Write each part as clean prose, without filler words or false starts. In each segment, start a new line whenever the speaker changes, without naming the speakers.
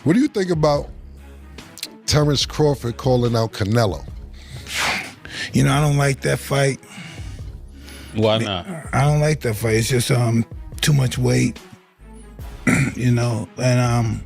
What do you think about Terence Crawford calling out Canelo?
You know, I don't like that fight.
Why not?
I don't like that fight. It's just too much weight. You know, and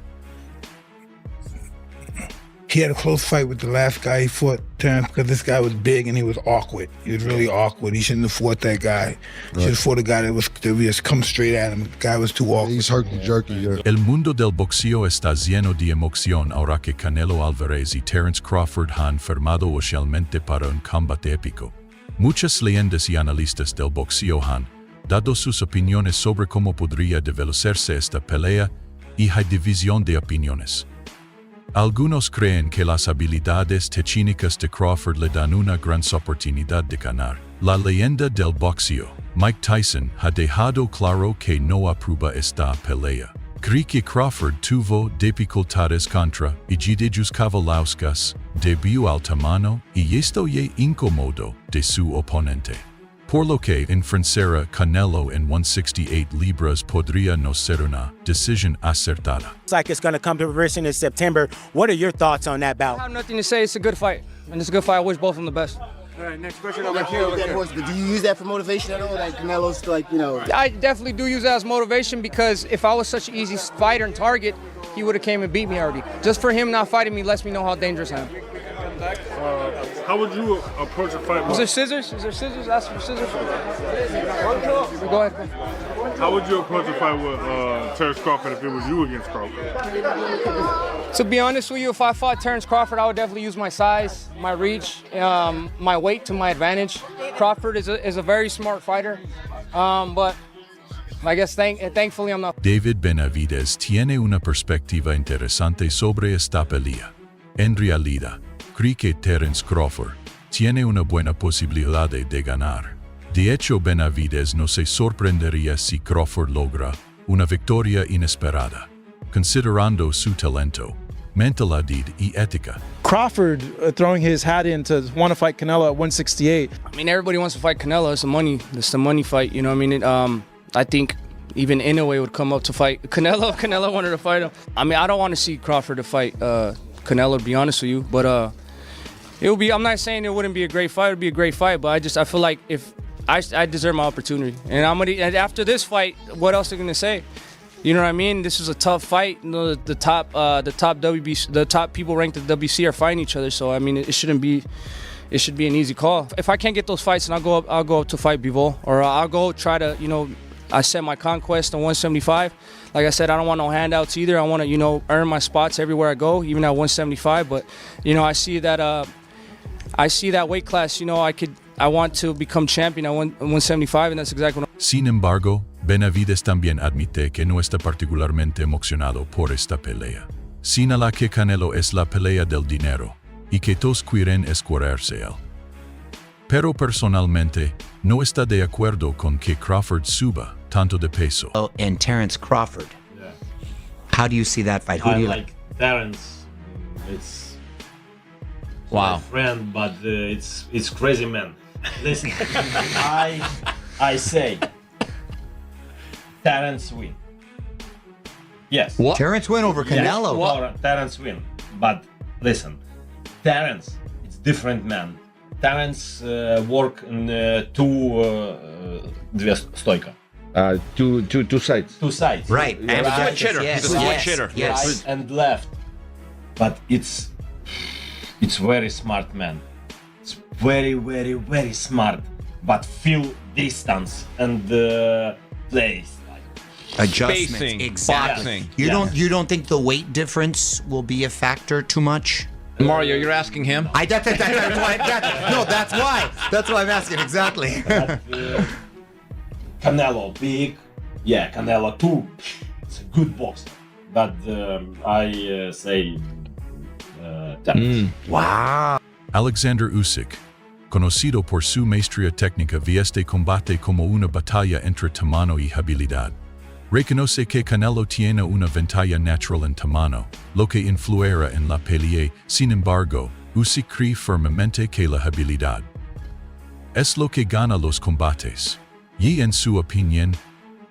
he had a close fight with the last guy he fought, Terence, because this guy was big and he was awkward. He was really awkward. He shouldn't have fought that guy. He should have fought a guy that was just come straight at him. The guy was too awkward.
He's herky jerky. Yeah.
El mundo del boxeo está lleno de emoción ahora que Canelo Álvarez y Terence Crawford han firmado oficialmente para un combate épico. Muchas leyendas y analistas del boxeo han dado sus opiniones sobre cómo podría develocerse esta pelea y hay división de opiniones. Algunos creen que las habilidades técnicas de Crawford le dan una gran oportunidad de ganar. La leyenda del boxeo, Mike Tyson, ha dejado claro que no aprueba esta pelea. Cree que Crawford tuvo dificultades contra Egidius Kavalauskas debido al tamaño y estoy incómodo de su oponente. Por lo que enfrentará Canelo en 168 libras podría no ser una decisión acertada.
It's like it's going to come to fruition in September. What are your thoughts on that bout?
I have nothing to say. It's a good fight. And it's a good fight. I wish both of them the best.
All right, next question over here. Do you use that for motivation at all? Like Canelo's like, you know.
I definitely do use that as motivation because if I was such an easy fighter and target, he would have came and beat me already. Just for him not fighting me lets me know how dangerous I am.
How would you approach a fight?
Is there scissors? Is there scissors? Ask for scissors. Go ahead.
How would you approach a fight with Terence Crawford if it was you against Crawford?
To be honest with you, if I fought Terence Crawford, I would definitely use my size, my reach, my weight to my advantage. Crawford is a very smart fighter, but I guess thankfully I'm not.
David Benavides tiene una perspectiva interesante sobre esta pelea. En realidad, cree que Terence Crawford tiene una buena posibilidad de ganar. De hecho, Benavides no se sorprendería si Crawford logra una victoria inesperada, considerando su talento, mentalidad y ética.
Crawford throwing his hat in to want to fight Canelo at 168.
I mean, everybody wants to fight Canelo. It's the money fight. You know what I mean? I think even Inoue would come up to fight Canelo. Canelo wanted to fight him. I mean, I don't want to see Crawford to fight Canelo, to be honest with you, but it will be. I'm not saying it wouldn't be a great fight. It would be a great fight, but I feel like if I deserve my opportunity, and and after this fight, what else are they gonna say? You know what I mean? This was a tough fight. You know, the top WBC, the top people ranked at WBC are fighting each other. So I mean, it should be an easy call. If I can't get those fights, then I'll go up to fight Bivol, or I'll go try to, you know, I set my conquest on 175. Like I said, I don't want no handouts either. I want to, you know, earn my spots everywhere I go, even at 175. But you know, I see that weight class. You know, I want to become champion at 175, and that's exactly what
Sin embargo, Benavides también admite que no está particularmente emocionado por esta pelea. Señala que Canelo es la pelea del dinero y que todos quieren escurrirse él. Pero personalmente, no está de acuerdo con que Crawford suba tanto de peso.
Oh, and Terence Crawford.
Yeah.
How do you see that fight? Who
I
do you
like Terence. It's
Wow.
my friend, but it's crazy man. Listen, I say Terence win. Yes.
What? Terence win over Canelo.
Yes, Terence win. But listen, Terence, it's different man. Terence work in две стойка.
Two sides.
Two sides.
Right.
You're
And
right.
switch hitter.
He's a
Yes.
switch hitter.
Yes.
Right and left. But it's very smart man. It's very, very, very smart. But feel distance and place.
Adjustments.
Spacing,
Exactly.
boxing.
You don't think the weight difference will be a factor too much?
Mario, you're asking him?
That's why. That's why I'm asking exactly.
But, Canelo big, yeah. Canelo too. It's a good boxer, but I say Terence.
Wow.
Alexander Usyk, conocido por su maestría técnica, ve este combate como una batalla entre tamaño y habilidad. Reconoce que Canelo tiene una ventaja natural en tamaño, lo que influirá en la pelea. Sin embargo, Usyk cree firmemente que la habilidad es lo que gana los combates. Y en su opinión,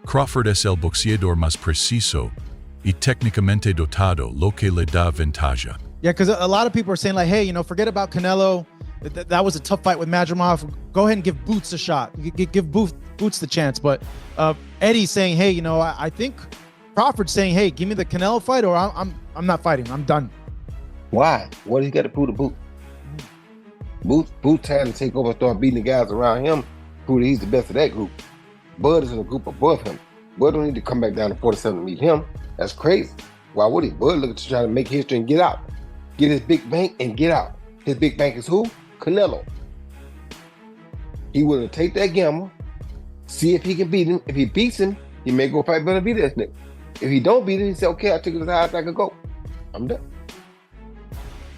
Crawford es el boxeador más preciso y técnicamente dotado, lo que le da ventaja.
Yeah, because a lot of people are saying like, hey, forget about Canelo. That was a tough fight with Madrimov. Go ahead and give Boots a shot. Give Boots the chance. But Eddie's saying, hey, I think Crawford's saying, hey, give me the Canelo fight or I'm not fighting. I'm done.
Why? What he got to prove to Boot? Boot trying to take over and start beating the guys around him, prove that he's the best of that group. Bud is in a group above him. Bud don't need to come back down to 47 to meet him. That's crazy. Why would he? Bud looking to try to make history and get out. Get his big bank and get out. His big bank is who? Canelo. He willing to take that gamble, see if he can beat him. If he beats him, he may go fight better beat this nigga. If he don't beat him, he say, okay, I took it as high as I could go. I'm done.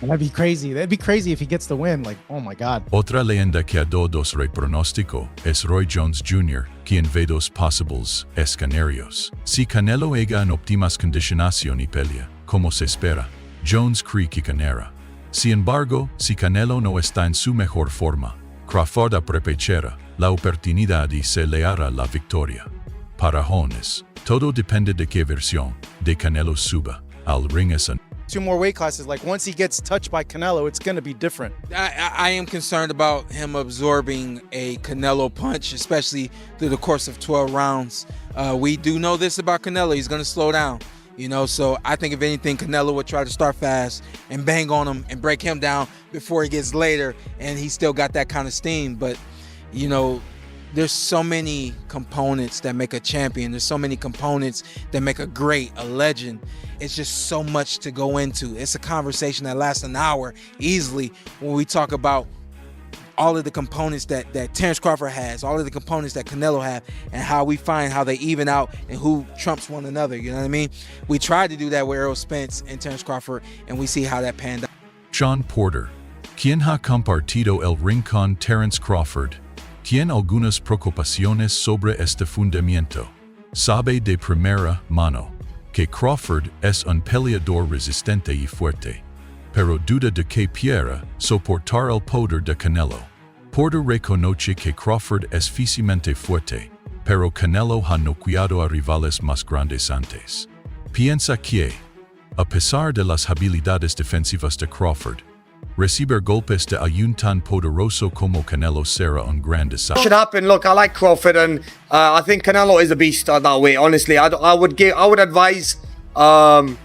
That'd be crazy. That'd be crazy if he gets the win. Like, oh my God.
Otra leyenda que a todos repronostico es Roy Jones Jr., quien ve dos posibles escenarios. Si Canelo llega en óptimas condicionación y pelea, como se espera, Jones cree que ganará. Sin embargo, si Canelo no está en su mejor forma, Crawford aprovechará la oportunidad y se le hará la victoria. Para Jones, todo depende de qué versión de Canelo suba al ring esa.
2 more weight classes. Like once he gets touched by Canelo, it's going to be different.
I am concerned about him absorbing a Canelo punch, especially through the course of 12 rounds. We do know this about Canelo. He's going to slow down, so I think if anything, Canelo would try to start fast and bang on him and break him down before he gets later, and he still got that kind of steam. But, there's so many components that make a champion. There's so many components that make a great, a legend. It's just so much to go into. It's a conversation that lasts an hour easily when we talk about all of the components that Terence Crawford has, all of the components that Canelo have, and how we find how they even out and who trumps one another, you know what I mean? We tried to do that with Errol Spence and Terence Crawford, and we see how that panned out.
Sean Porter, quien ha compartido el ring con Terence Crawford, tiene algunas preocupaciones sobre este fundamento. Sabe de primera mano que Crawford es un peleador resistente y fuerte, pero duda de que pueda soportar el poder de Canelo. Porter reconoce que Crawford es físicamente fuerte, pero Canelo ha noqueado a rivales más grandes antes. Piensa que, a pesar de las habilidades defensivas de Crawford, recibir golpes de un tan poderoso como Canelo será un gran desafío.
Should happen. Look, I like Crawford, and I think Canelo is a beast that way. Honestly, I would advise Crawford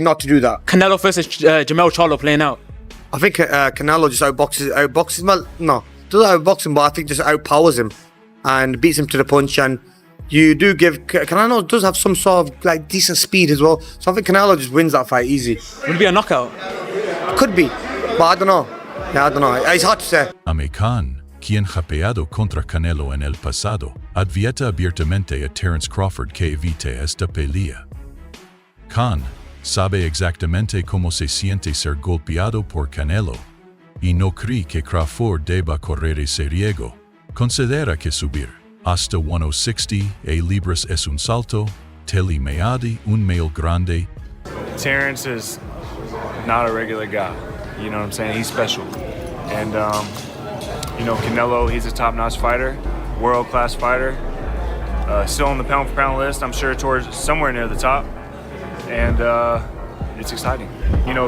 not to do that.
Canelo versus Jamel Charlo playing out.
I think Canelo just outboxes him. Well, no, doesn't outbox him, but I think just outpowers him and beats him to the punch. And you do give Canelo does have some sort of decent speed as well. So I think Canelo just wins that fight easy.
Would it be a knockout?
Could be, but I don't know. Yeah, I don't know. It's hard to say.
Khan, quien ha peleado contra Canelo en el pasado, advierte abiertamente a Terence Crawford que evite esta pelea. Khan sabe exactamente cómo se siente ser golpeado por Canelo y no cree que Crawford deba correr ese riesgo. Considera que subir hasta 160 libras es un salto, telemeadi un male grande.
Terence is not a regular guy, you know what I'm saying? He's special. And, Canelo, he's a top-notch fighter, world-class fighter, still on the pound-for-pound list, I'm sure towards somewhere near the top. And it's exciting.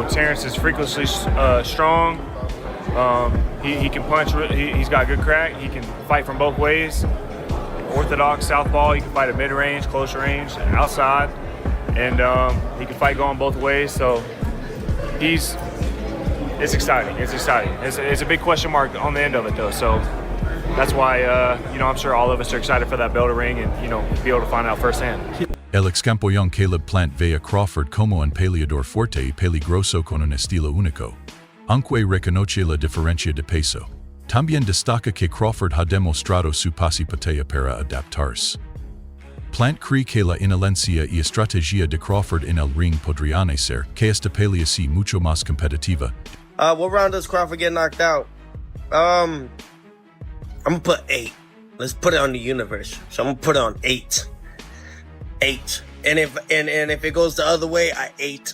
Terence is freakishly strong. He can punch, he's got good crack, he can fight from both ways. Orthodox, southpaw, he can fight at mid-range, close range, outside. And he can fight going both ways, so it's exciting. It's a big question mark on the end of it, though. So that's why, I'm sure all of us are excited for that bell to ring and, be able to find out firsthand.
El ex-campeón Caleb Plant ve a Crawford como un peleador fuerte y peligroso con un estilo único, aunque reconoce la diferencia de peso. También destaca que Crawford ha demostrado su capacidad para adaptarse. Plant cree que la inelencia y estrategia de Crawford en el ring podrían hacer que esta pelea sea mucho más competitiva.
What round does Crawford get knocked out? I'm gonna put 8. Let's put it on the universe. So I'm gonna put it on 8. 8. And if it goes the other way, I 8.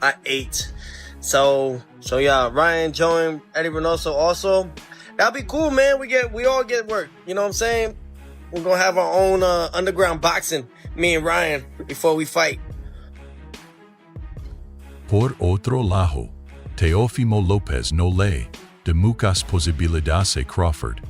I 8. So yeah, Ryan, Joe, and Eddie Reynoso also. That'd be cool, man. We all get work. You know what I'm saying? We're gonna have our own underground boxing, me and Ryan, before we fight.
Por otro lado, Teófimo López no lee de muchas posibilidades Crawford.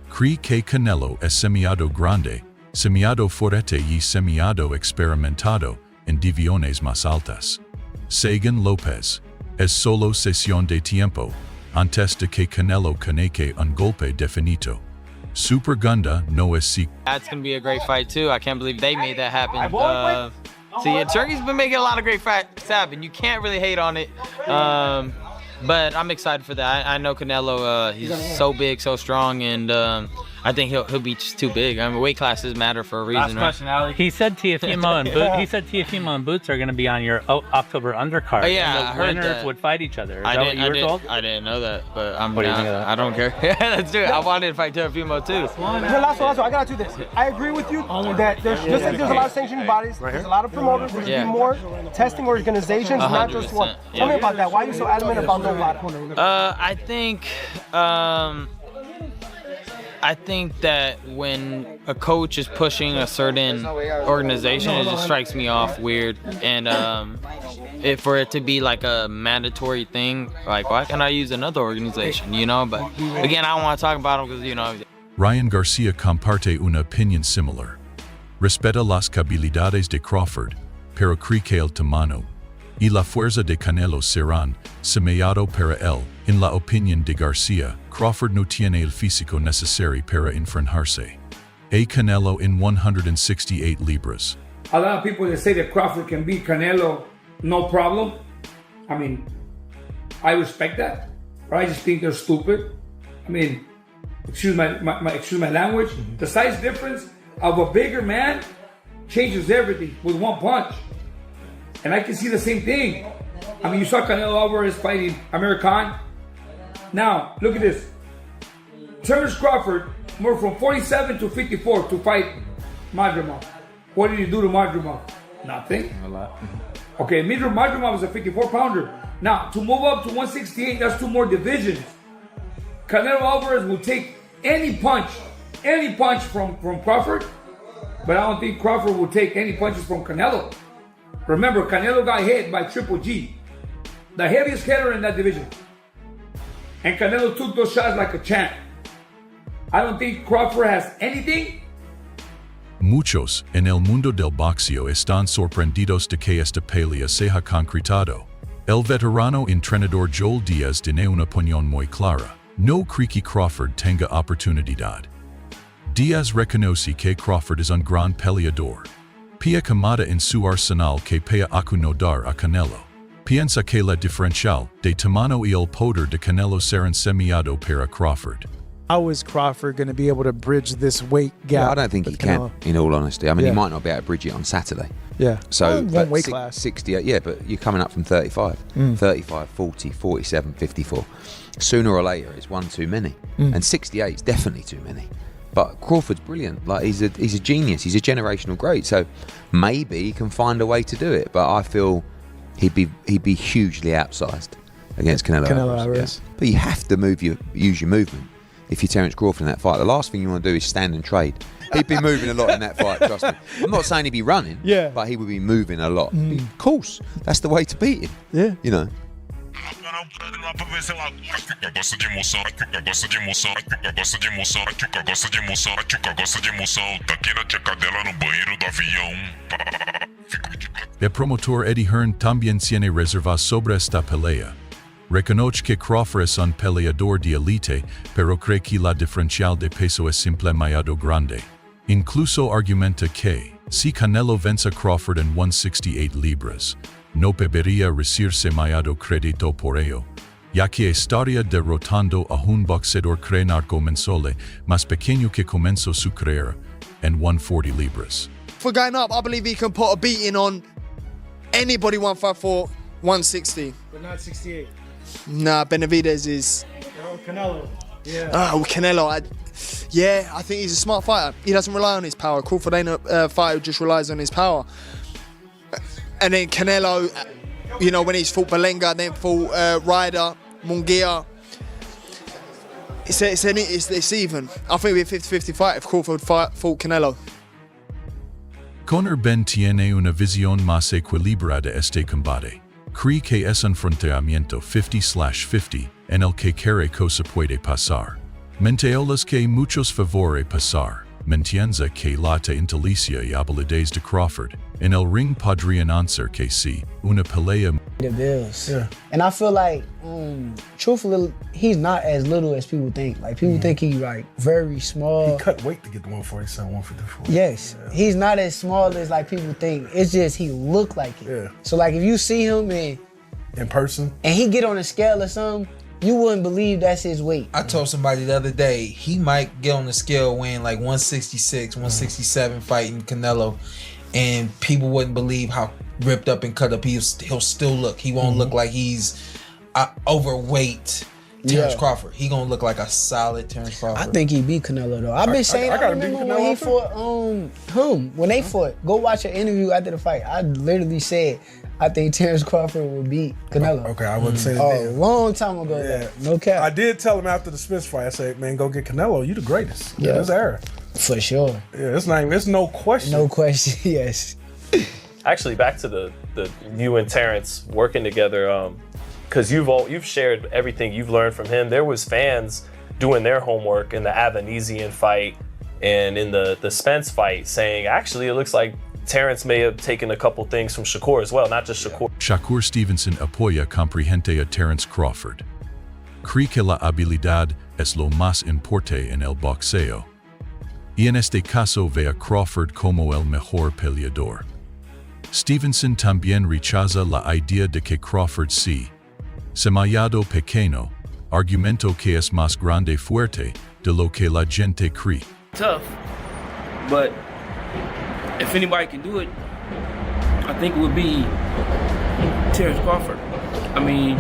Cree que Canelo es semiado grande, semiado fuerte y semiado experimentado en divisiones más altas. Según López, es solo sesión de tiempo, antes de que Canelo caneque un golpe definito. Super Gunda no es si.
That's gonna be a great fight too. I can't believe they made that happen. See, Turkey's been making a lot of great fights happen. You can't really hate on it. But I'm excited for that. I know Canelo, he's so big, so strong, and I think he'll be just too big. I mean, weight classes matter for a reason.
Last question, Ali. He said Teofimo and Boots are going to be on your October undercard.
Oh, yeah,
and
I
the
heard
winners
that.
would fight each other. Is that what you were told?
I didn't know that, but I'm
What do you think of that?
I don't care. Let's do it. I wanted to fight Teofimo too.
Last one. I gotta do this. I agree with you that there's just like there's a lot of sanctioning bodies, there's a lot of promoters, there's gonna be more testing organizations, not just one. Tell me about that. Why are you so adamant about no ladder?
I think that when a coach is pushing a certain organization, it just strikes me off weird. And for it to be like a mandatory thing, like why can't I use another organization, you know? But again, I don't want to talk about them because, you know.
Ryan Garcia comparte una opinion similar. Respeta las habilidades de Crawford, pero cree que el tamaño y la fuerza de Canelo serán semillado para él. En la opinión de Garcia, Crawford no tiene el físico necesario para enfrentarse a Canelo en 168 libras.
A lot of people that say that Crawford can beat Canelo, no problem. I mean, I respect that, but I just think they're stupid. I mean, excuse my language. The size difference of a bigger man changes everything with one punch. And I can see the same thing. I mean, you saw Canelo Álvarez fighting Amir Khan. Now, look at this. Terence Crawford moved from 47 to 54 to fight Madrimov. What did he do to Madrimov? Nothing.
A lot.
Okay, Madrimov was a 54-pounder. Now, to move up to 168, that's 2 more divisions. Canelo Álvarez will take any punch from Crawford, but I don't think Crawford will take any punches from Canelo. Remember, Canelo got hit by Triple G, the heaviest hitter in that division. And Canelo took those shots like a champ. I don't think Crawford has anything.
Muchos en el mundo del boxeo están sorprendidos de que esta pelea se ha concretado. El veterano entrenador Joel Díaz tiene una opinión muy clara. No cree que Crawford tenga oportunidad. Díaz reconoce que Crawford es un gran peleador. Pia camada en su arsenal que puede acomodar a Canelo. Piensa que la diferencial de tamaño y el poder de Canelo serán semillado para Crawford.
How is Crawford going to be able to bridge this weight gap?
Yeah, I don't think he can,
Canelo?
in all honesty. I mean,
Yeah.
he might not be able to bridge it on Saturday.
Yeah.
So,
One weight class.
68, yeah, but you're coming up from 35. 35, 40, 47, 54. Sooner or later, it's one too many. And 68 is definitely too many. But Crawford's brilliant. Like, he's a genius. He's a generational great. So maybe he can find a way to do it. But I feel he'd be hugely outsized against Canelo Álvarez. Yeah. But you have to use your movement. If you're Terence Crawford in that fight, the last thing you want to do is stand and trade. He'd be moving a lot in that fight, trust me. I'm not saying he'd be running, but he would be moving a lot. Of course, that's the way to beat him.
Yeah.
You know.
El promotor Eddie Hearn también tiene reservas sobre esta pelea. Reconoce que Crawford es un peleador de elite, pero cree que la diferencial de peso es simplemente grande. Incluso argumenta que, si Canelo vence a Crawford en 168 libras, no debería recibirse mayor crédito por ello, ya que estaría derrotando a un boxeador que comenzó más pequeño que comenzó su carrera, en 140 libras.
For going up, I believe he can put a beating on anybody 154, 160.
But not 68.
Nah, Benavidez is...
Canelo. Yeah.
Oh, Canelo. I think he's a smart fighter. He doesn't rely on his power. Crawford ain't a fighter who just relies on his power. And then Canelo, you know, when he's fought Belenga, then fought Ryder, Munguia. It's even. I think it'd be a 50-50 fight if Crawford fought Canelo.
Conor Ben tiene una visión más equilibrada este combate. Cree que es un enfrentamiento 50-50 en el que quiere cosa puede pasar. Menteolas que muchos favore pasar. Mentienza que la inteligencia y habilidades de Crawford en el ring podrían hacer que sí, una pelea.
The Bills. Yeah. And I feel like, truthfully, he's not as little as people think. Like, people think he's, like, very small.
He cut weight to get to 147, 154.
Yes. Yeah. He's not as small as, like, people think. It's just he look like it.
Yeah.
So, like, if you see him in
person,
and he get on a scale or something, you wouldn't believe that's his weight.
I told somebody the other day, he might get on the scale weighing like 166, 167 fighting Canelo, and people wouldn't believe how ripped up and cut up he'll still look. He won't look like he's overweight Terence Crawford. He gonna look like a solid Terence Crawford.
I think he beat Canelo though. I've been saying I remember when he fought when they fought. Go watch an interview after the fight. I literally said I think Terence Crawford would beat Canelo.
Okay, I wouldn't say that.
Oh, a long time ago. Yeah. No cap.
I did tell him after the Spence fight, I said, man, go get Canelo. You the greatest.
Yeah.
This era.
For sure.
Yeah, it's no question.
No question, yes.
Actually, back to the you and Terence working together, because you've shared everything you've learned from him. There was fans doing their homework in the Avanesian fight and in the Spence fight saying, actually, it looks like Terence may have taken a couple things from Shakur as well, not just Shakur.
Shakur Stevenson apoya comprehente a Terence Crawford. Cree que la habilidad es lo más importante en el boxeo. Y en este caso ve a Crawford como el mejor peleador. Stevenson también rechaza la idea de que Crawford sí, semillado pequeño, argumento que es más grande fuerte de lo que la gente cree.
Tough, but if anybody can do it, I think it would be Terence Crawford. I mean,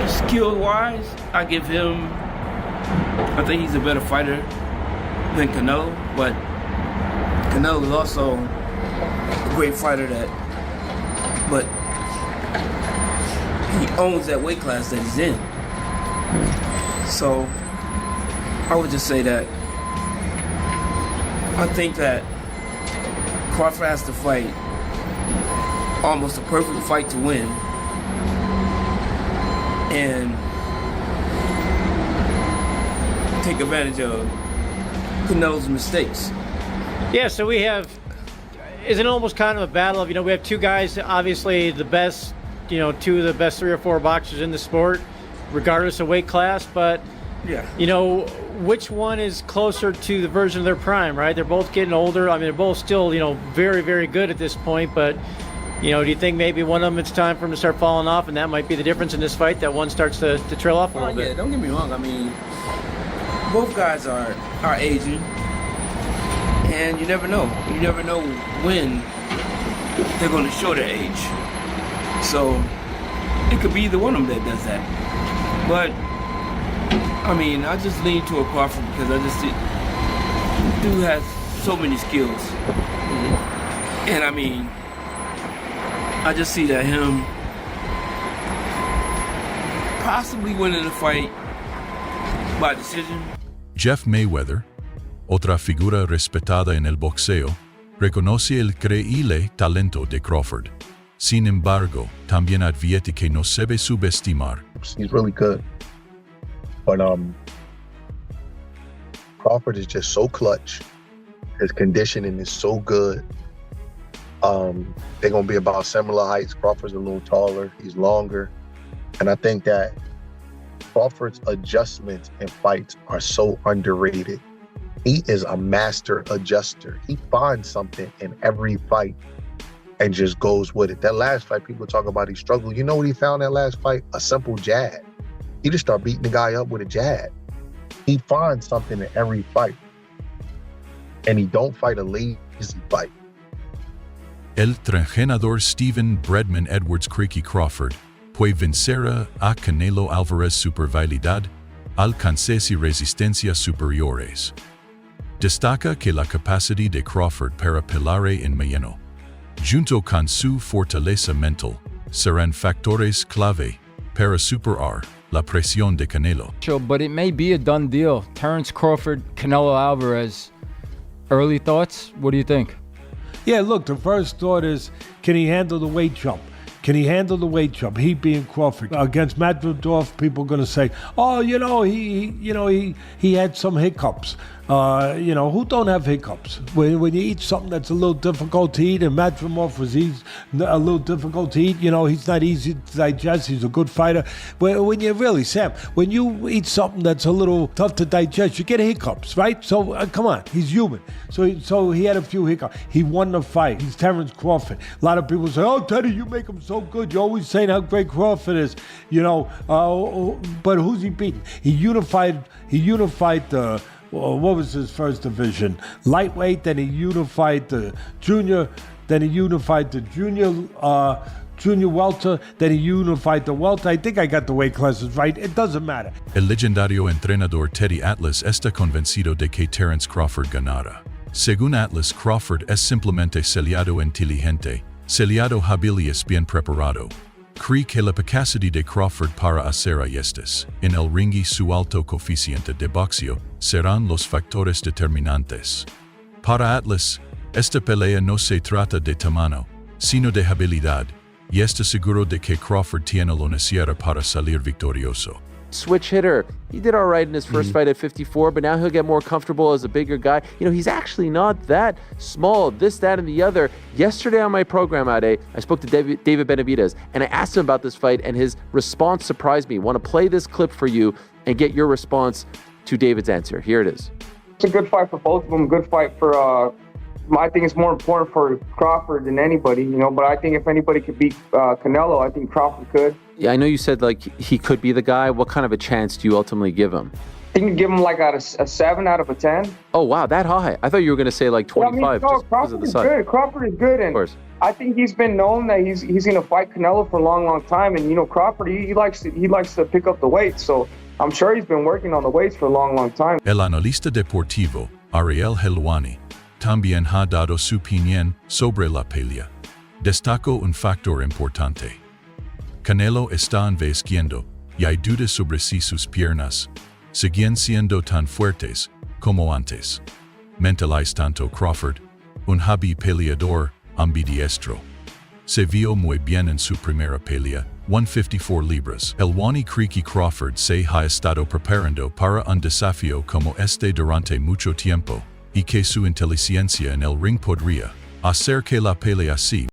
skill-wise, I think he's a better fighter than Canelo, but Canelo is also a great fighter but he owns that weight class that he's in. So I would just say that I think that Crawford has to fight almost a perfect fight to win, and take advantage of Canelo's mistakes.
Yeah, so we have, is it almost kind of a battle of, we have two guys, obviously the best, two of the best 3 or 4 boxers in the sport, regardless of weight class, but, which one is closer to the version of their prime, right? They're both getting older. I mean, they're both still, very, very good at this point, but, do you think maybe one of them it's time for them to start falling off, and that might be the difference in this fight, that one starts to trail off a little bit?
Yeah, don't get me wrong. I mean, both guys are aging, and you never know. You never know when they're going to show their age. So it could be either one of them that does that. But I mean, I just lean toward Crawford because I just see the dude has so many skills, and I mean, I just see that him possibly winning the fight by decision.
Jeff Mayweather, otra figura respetada en el boxeo, reconoce el creíble talento de Crawford. Sin embargo, también advierte que no se debe subestimar.
He's really good. But Crawford is just so clutch. His conditioning is so good. They're gonna be about similar heights. Crawford's a little taller, he's longer. And I think that Crawford's adjustments in fights are so underrated. He is a master adjuster. He finds something in every fight and just goes with it. That last fight, people talk about he struggled. You know what he found that last fight? A simple jab. He just started beating the guy up with a jab. He finds something in every fight. And he don't fight a lazy fight.
El entrenador Stephen Bredman Edwards Creaky Crawford puede vencer a Canelo Álvarez superioridad, alcances y resistencia superiores. Destaca que la capacidad de Crawford para pelear en medio, junto con su fortaleza mental, serán factores clave para superar La presión de Canelo.
But it may be a done deal. Terence Crawford, Canelo Álvarez. Early thoughts? What do you think?
Yeah, look, the first thought is, can he handle the weight jump? Can he handle the weight jump? He being Crawford against Madridov, people are going to say, "Oh, he had some hiccups." Who don't have hiccups? When you eat something that's a little difficult to eat, and Madrimov was a little difficult to eat. He's not easy to digest. He's a good fighter. When you eat something that's a little tough to digest, you get hiccups, right? So come on, he's human. So he had a few hiccups. He won the fight. He's Terence Crawford. A lot of people say, "Oh, Teddy, you make him so good. You're always saying how great Crawford is." But who's he beating? He unified the. What was his first division? Lightweight. Then he unified the junior. Then he unified the junior welter. Then he unified the welter. I think I got the weight classes right. It doesn't matter.
El legendario entrenador Teddy Atlas está convencido de que Terence Crawford ganará. Según Atlas, Crawford es simplemente celiado inteligente, celiado hábil y es bien preparado. Cree que la capacidad de Crawford para hacer ayestas en el ring y su alto coeficiente de boxeo serán los factores determinantes. Para Atlas, esta pelea no se trata de tamaño, sino de habilidad, y está seguro de que Crawford tiene lo necesario para salir victorioso.
Switch hitter. He did all right in his first fight at 54, but now he'll get more comfortable as a bigger guy. He's actually not that small, this, that, and the other. Yesterday on my program, Ade, I spoke to David Benavidez, and I asked him about this fight, and his response surprised me. I want to play this clip for you and get your response to David's answer. Here it is.
It's a good fight for both of them. Good fight for, I think it's more important for Crawford than anybody, but I think if anybody could beat Canelo, I think Crawford could.
Yeah, I know you said he could be the guy. What kind of a chance do you ultimately give him?
I think you give him a 7 out of a 10.
Oh, wow, that high. I thought you were going to say 25 just because of the size.
Good. Crawford is good. And of course. I think he's been known that he's going to fight Canelo for a long, long time. And, Crawford, he likes to pick up the weight. So I'm sure he's been working on the weights for a long, long time.
El analista deportivo, Ariel Helwani, también ha dado su opinión sobre la pelea. Destacó un factor importante. Canelo está envejeciendo, y hay dudas sobre si sus piernas siguen siendo tan fuertes como antes. Mentaliza tanto Crawford, un hábil peleador ambidiestro. Se vio muy bien en su primera pelea, 154 libras. Helwani cree que Crawford se ha estado preparando para un desafío como este durante mucho tiempo, y que su inteligencia en el ring podría hacer que la pelea sea